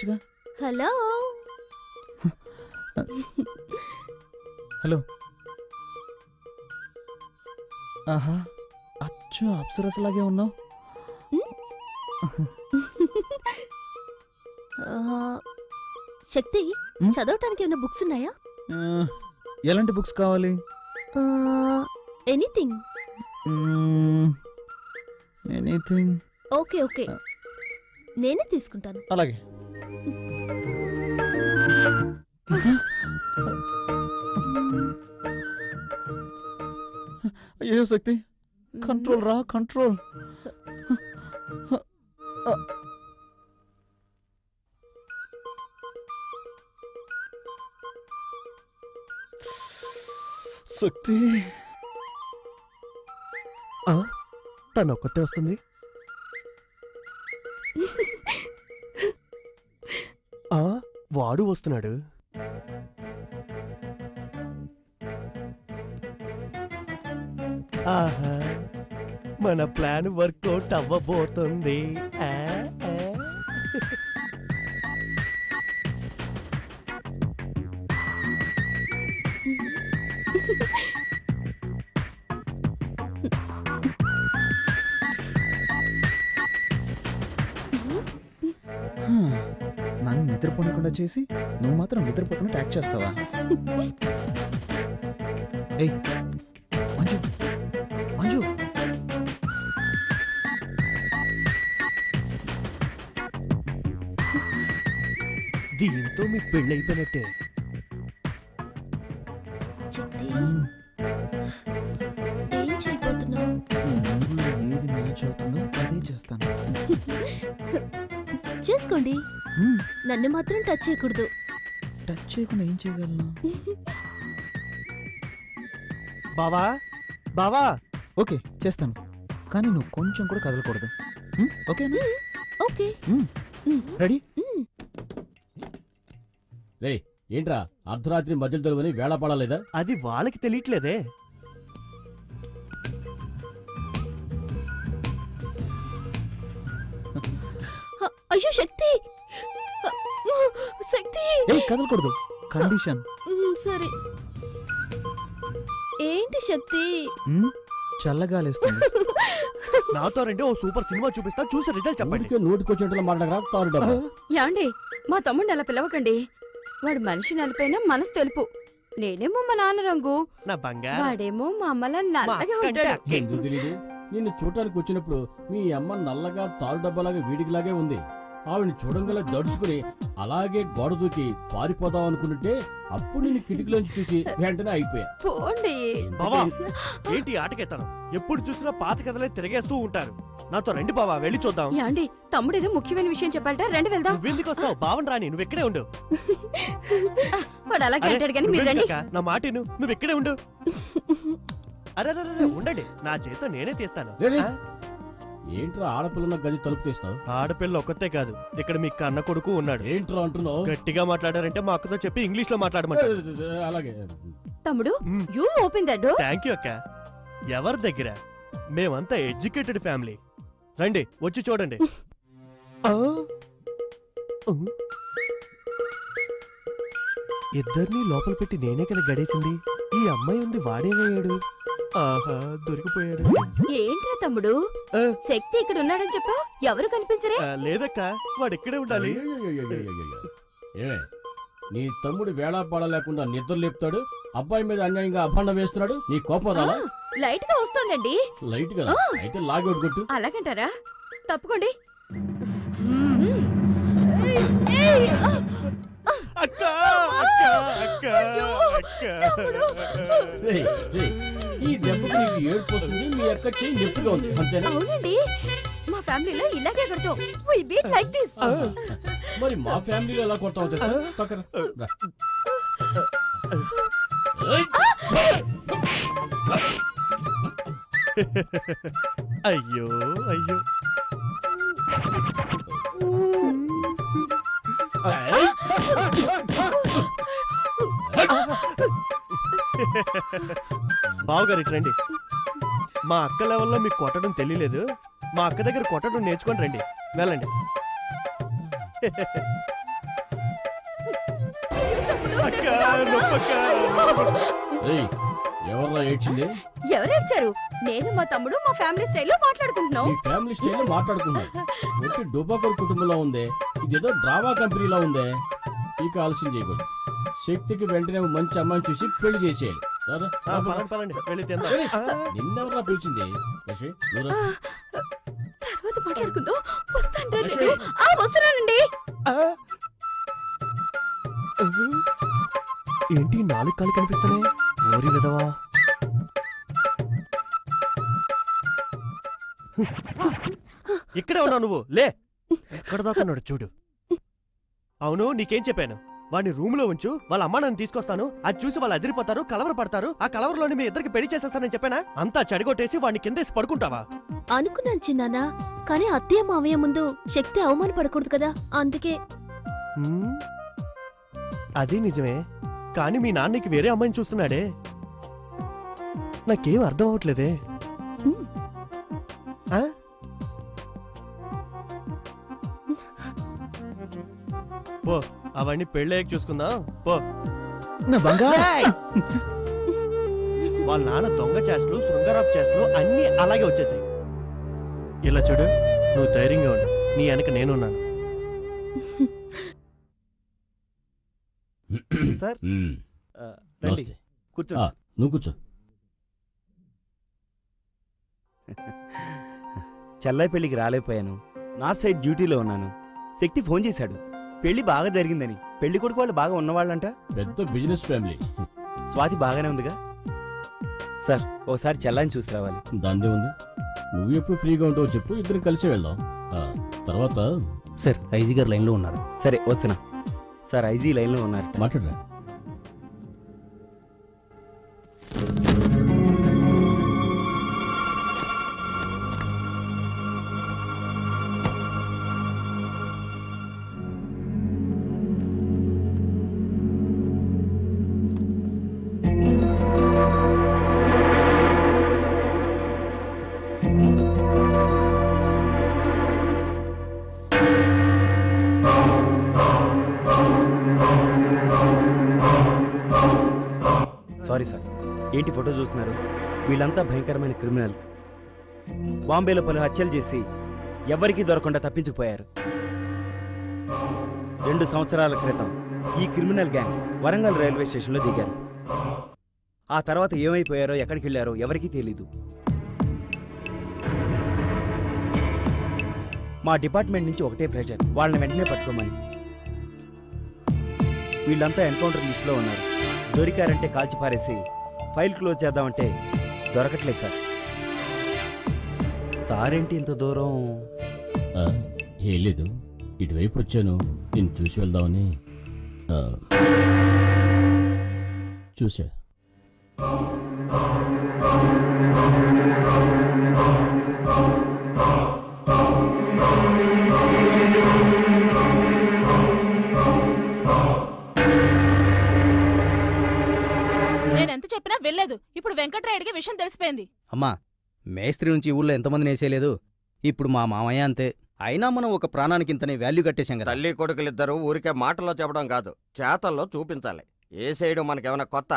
చేయొచ్చుగా. Hello hello. ఆహా, అచ్చు అప్సరసలాగే ఉన్నావు. శక్తి, చదవటానికి ఏమైనా బుక్స్ ఉన్నాయా? ఎలాంటి బుక్స్ కావాలి? ఎనీథింగ్. ఎనీథింగ్. ఓకే ఓకే, నేనే తీసుకుంటాను. అలాగే. అయ్యో శక్తి, కంట్రోల్ రా, కంట్రోల్. శక్తి తనొక్కతే వస్తుంది. వాడు వస్తున్నాడు. ఆహా, మన ప్లాన్ వర్కౌట్ అవ్వబోతుంది. నన్ను నిద్రపోనకుండా చేసి నువ్వు మాత్రం నిద్రపోతున్నట్టు యాక్ట్ చేస్తావా? ఏయ్ మంజు, మంజు. దీంతో మీ పెళ్ళైపోయినట్టే. శక్తి, ఏం చేయబోతున్నావు? ఏది మ్యాచ్ అవుతుందో అదే చేస్తాను. చేసుకోండి, నన్ను మాత్రం టచ్ చేయకూడదు. టచ్ చేయకుండా ఏం చేయగలను? బావా, బావా. ఓకే చేస్తాను, కానీ నువ్వు కొంచెం కూడా కదలకూడదు. ఓకేనా? ఓకే. రెడీ? రే ఏంట్రా అర్ధరాత్రి మధ్యలో దొరుకుని వేళ పడలేదా? అది వాళ్ళకి తెలియట్లేదే. అయ్యో శక్తి, శక్తి. కదలకూడదు, కండిషన్. సరే. ఏంటి శక్తి? చల్లగాలేస్తుంది. నాతో రండి, ఓ సూపర్ సినిమా చూపిస్తా, చూసి రిజల్ట్ చెప్పండి. నోటికొచ్చేంట్లో మాట్లాడరా తారు డబ్బా. యాండి, మా తమ్ముడిని అలా పిలవకండి. వాడు మనిషి నలిపైన మనసు తెలుపు. నేనేమో మా నాన్న రంగు, నా బంగారు. వాడేమో మా అమ్మలా నల్లగా ఉంటాడు. ఎందుకు తెలీదు? నిన్ను చూడటానికి వచ్చినప్పుడు మీ అమ్మ నల్లగా తారు డబ్బాలాగా వీడికిలాగే ఉంది. ఆవిడ్ని చూడంగల దడుచుకుని అలాగే గోడ దూకి పారిపోదాం అనుకుంటుంటే అప్పుడు నిన్ను కిటికీలోంచి చూసి వెంటనే అయిపోయా. బావా, ఏంటి ఆటకెత్తాను? ఎప్పుడు చూసినా పాత కథలే తిరిగేస్తూ ఉంటారు. నాతో రండి బావా, వెళ్ళి చూద్దాం. యాండి, తమ్ముడు ఏదో ముఖ్యమైన విషయం చెప్పాలట, రండి వెళ్దాం. నువ్వెందుకు వస్తావు? బావన్ రాని, నువ్వు ఇక్కడే ఉండు. వాడు అలాగే అంటాడు కానీ మీరు రండి. నా మాట నువ్వు ఇక్కడే ఉండు. అరే ఉండండి, నా చేతితో నేనే తీస్తాను. ఏంట్రా ఆడపిల్ల గది తలుపు తీస్తావు? ఆడపిల్ల ఒక్కతే కాదు, ఇక్కడ మీ కన్న కొడుకు ఉన్నాడు. ఏంట్రా అంటున్నావు? గట్టిగా మాట్లాడారంటే మా అక్కతో చెప్పి ఇంగ్లీష్ లో మాట్లాడమంటారు. అలాగే తమ్ముడు, you open the door. Thank you అక్క. ఎవరి దగ్గర? మేమంతా ఎడ్యుకేటెడ్ ఫ్యామిలీ. రండి, వచ్చి చూడండి. ఇద్దరిని లోపల పెట్టి నేనే కదా గడేసింది. ఈ అమ్మాయి ఉంది, వాడేమయ్యాడు? ఆహా, దొరికిపోయాడు. ఏంట్రా తమ్ముడు, శక్తి ఇక్కడ ఉన్నాడని చెప్పా, ఎవరు కనిపించరే? లేదక్క, వాడు ఇక్కడే ఉండాలి. ఏమే, నీ తమ్ముడు వేళాపాడ లేకుండా నిద్ర లేపుతాడు, అబ్బాయి మీద అన్యాయంగా అభాండం వేస్తున్నాడు. నీ కోపం రాలా? లైట్ గా వస్తోందండి. లైట్ గా అయితే లాగౌట్ కొట్టు. అలాగంటారా? తప్పుకోండి. ఈ దెబ్బకు నీకు ఏడుపు వస్తుంది, మీ అక్క చెయ్యి నొప్పిగా ఉంది, అంతేనా? అవునండి, మా ఫ్యామిలీలో ఇలాగే కొడతాం. We beat like this. మరి మా ఫ్యామిలీలో ఎలా కొడతావు తెలుసా? పక్కన రా. అయ్యో అయ్యో. బావగారు ఇటు రండి. మా అక్క లెవెల్లో మీకు కొట్టడం తెలియలేదు, మా అక్క దగ్గర కొట్టడం నేర్చుకొని రండి. వెళ్ళండి. ఎవర్రా ఏడ్చింది? ఎవరేడ్చారు? నేను మా తమ్ముడు మా ఫ్యామిలీ స్టైల్లో మాట్లాడుకుంటున్నాం. మీ ఫ్యామిలీ స్టైల్లో మాట్లాడుకున్నాం. ఒట్టి డూబాకర్ కుటుంబంలో ఉందే, ఇదేదో డ్రామా కంపెనీలో ఉందే. ఇక ఆలస్యం చేయకూడదు. శక్తికి వెంటనే మంచి అమ్మాయిని చూసి పెళ్లి చేసేయాలి. నిన్నెవరా పిలిచింది? తర్వాత మాట్లాడుకుందాం. వస్తున్నానండి. ఏంటి 4 కాళ్ళు కనిపిస్తున్నాయి? ఓరి విధవా. ఇక్కడే ఉన్నావు నువ్వు. లే, ఎక్కడ దాకున్నాడు చూడు. అవును, నీకేం చెప్పాను? వాడిని రూమ్ లో ఉంచు, వాళ్ళ అమ్మ నన్ను తీసుకొస్తాను, అది చూసి వాళ్ళు అదిరిపోతారు, కలవర పడతారు, ఆ కలవరలోని మీ ఇద్దరికి పెళ్లి చేసేస్తానని చెప్పానా? అంతా చెడగొట్టేసి వాడిని కిందేసి పడుకుంటావా? అనుకున్నాను చిన్నాన్న, కానీ అత్తయ్య మావయ్య ముందు శక్తి అవమాన పడకూడదు కదా, అందుకే. అది నిజమే, కానీ మీ నాన్నకి వేరే అమ్మాయిని చూస్తున్నాడే. నాకేం అర్థం అవట్లేదే. పో, అవన్నీ పెళ్ళయ్యాక చూసుకుందాం. పో. వాళ్ళ నాన్న దొంగ చేష్టలు, శృంగారపు చేష్టలు అన్నీ అలాగే వచ్చేసాయి. ఇలా చూడు, నువ్వు ధైర్యంగా ఉండు, నీ వెనక నేనున్నాను. సార్ కూర్చో. నువ్వు కూర్చో. చెల్లై పెళ్లికి రాలేకపోయాను. నార్త్ సైడ్ డ్యూటీలో ఉన్నాను. శక్తి ఫోన్ చేశాడు, పెళ్లి బాగా జరిగిందని. పెళ్లి కొడుకు వాళ్ళు బాగా ఉన్నవాళ్ళంట. పెద్ద బిజినెస్ ఫ్యామిలీ. స్వాతి బాగానే ఉందిగా సార్? ఓసారి చెల్లాయిని చూసి రావాలి. దాందే ఉంది. నువ్వు ఎప్పుడు ఫ్రీగా ఉంటావో చెప్పు, ఇద్దరం కలిసి వెళ్దాం. తర్వాత సార్ ఐజీ గారు లైన్లో ఉన్నారు. సరే వస్తున్నా సార్. ఐజీ లైన్లో ఉన్నారు, మాట్లాడరా. Sorry sir. ఏంటి ఫోటో చూస్తున్నారు? వీళ్ళంతా భయంకరమైన క్రిమినల్స్. బాంబేలో పలు హత్యలు చేసి ఎవరికీ దొరకకుండా తప్పించుకుపోయారు. 2 సంవత్సరాల క్రితం ఈ క్రిమినల్ గ్యాంగ్ వరంగల్ రైల్వే స్టేషన్లో దిగారు. ఆ తర్వాత ఏమైపోయారో, ఎక్కడికి వెళ్ళారో ఎవరికీ తెలీదు. మా డిపార్ట్మెంట్ నుంచి ఒకటే ప్రెషర్, వాళ్ళని వెంటనే పట్టుకోమని. వీళ్ళంతా ఎన్కౌంటర్ లిస్టులో ఉన్నారు. దొరికారంటే కాల్చి పారేసి ఫైల్ క్లోజ్ చేద్దామంటే దొరకట్లేదు సార్. సారేంటి ఇంత దూరం? ఏం లేదు, ఇటువైపు వచ్చాను, నేను చూసి వెళ్దామని. చూసా. నేనెంత చెప్పినా వెళ్ళలేదు. ఇప్పుడు వెంకట్రాయుడికి విషయం తెలిసిపోయింది. అమ్మా, మేస్త్రి నుంచి ఊళ్ళో ఎంతమంది నేసేయలేదు. ఇప్పుడు మా మామయ్య అంతే. అయినా మనం ఒక ప్రాణానికి ఇంతనే వాల్యూ కట్టేశాం కదా. తల్లి కొడుకులిద్దరూ ఊరికే మాటల్లో చెప్పడం కాదు, చేతల్లో చూపించాలి. ఏ చేయడం మనకేమైనా కొత్త?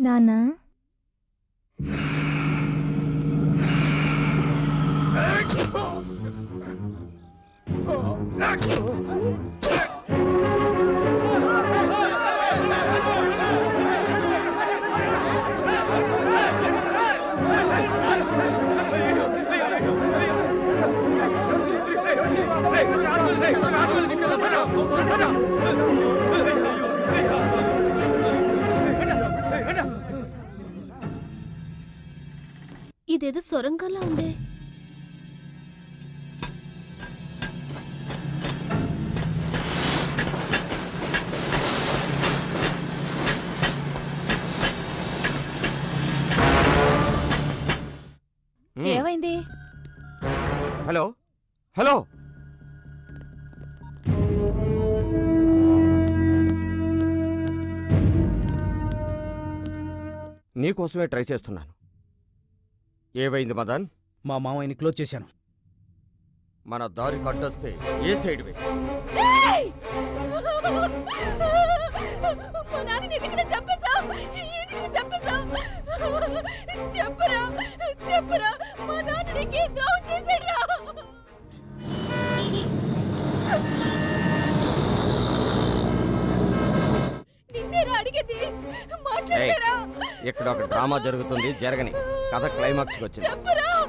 నానా ఇదేదో సొరంగంలా ఉందే. ఏమైంది? హలో హలో నీకోసమే ట్రై చేస్తున్నాను. ఏమైంది మదన్? మా మామయ్యని క్లోజ్ చేశాను. మన దారి కట్టొస్తే ఏ సైడ్ వే? మా నాన్నని ఎందుకు చంపేశావ్? ఎందుకు చంపేశావ్? చెప్పురా, చెప్పురా, మా నాన్న నీకు ద్రోహం చేశాడురా. నిన్నేరా అడిగేది, మాట్లాడరా. ఇక్కడ ఒక డ్రామా జరుగుతుంది, జరగని కథ క్లైమాక్స్కి వచ్చింది. చెప్పురా.